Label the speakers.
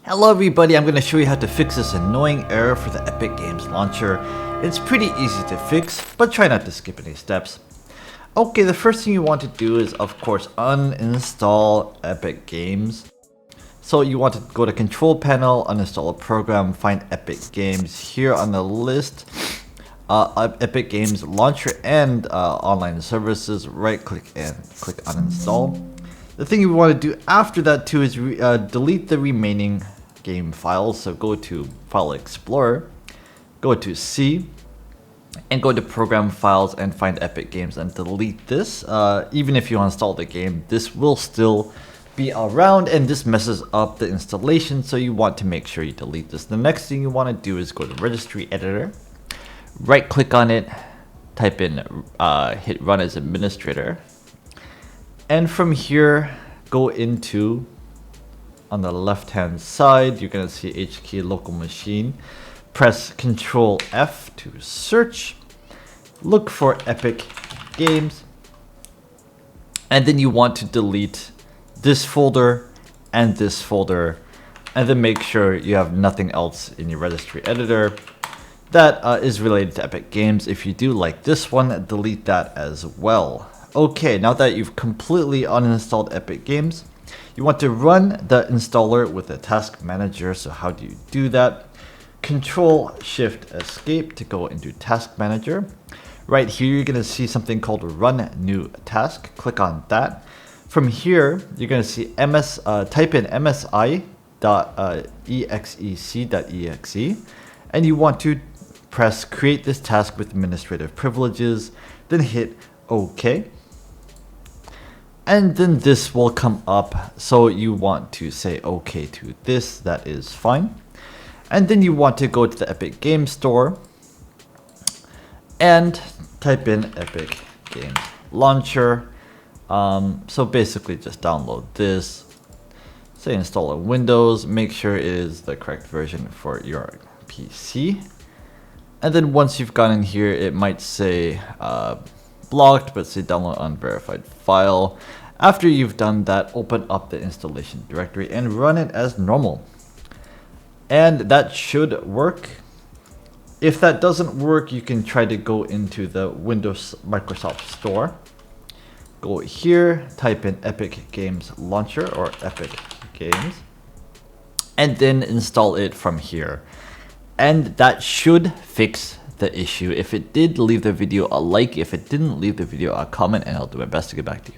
Speaker 1: Hello everybody, I'm going to show you how to fix this annoying error for the Epic Games launcher. It's pretty easy to fix, but try not to skip any steps. Okay, the first thing you want to do is of course uninstall Epic Games. So you want to go to Control Panel, uninstall a program, find Epic Games here on the list. Epic Games Launcher and Online Services, right click and click uninstall. The thing you want to do after that too is delete the remaining game files. So go to File Explorer, go to C, and go to Program Files and find Epic Games and delete this. Even if you uninstall the game, this will still be around and this messes up the installation, so you want to make sure you delete this. The next thing you want to do is go to Registry Editor, right click on it, type in, hit Run as Administrator, and from here go into, on the left hand side you're going to see HK local machine. Press Ctrl F to search, look for Epic Games, and then you want to delete this folder and this folder, and then make sure you have nothing else in your registry editor that is related to Epic Games. If you do like this one, delete that as well. Okay, now that you've completely uninstalled Epic Games, you want to run the installer with a task manager. So how do you do that? Control Shift Escape to go into Task Manager. Right here you're going to see something called Run New Task. Click on that. From here you're going to see type in msi.exec.exe, and you want to press Create this task with administrative privileges, then hit OK. And then this will come up, so you want to say OK to this, that is fine. And then you want to go to the Epic Games Store and type in Epic Games Launcher. So basically just download this, say install on Windows, make sure it is the correct version for your PC. And then once you've gotten here, it might say blocked, but say download unverified file. After you've done that, open up the installation directory and run it as normal. And that should work. If that doesn't work, you can try to go into the Windows Microsoft Store. Go here, type in Epic Games Launcher or Epic Games, and then install it from here. And that should fix the issue. If it did, leave the video a like. If it didn't, leave the video a comment, and I'll do my best to get back to you.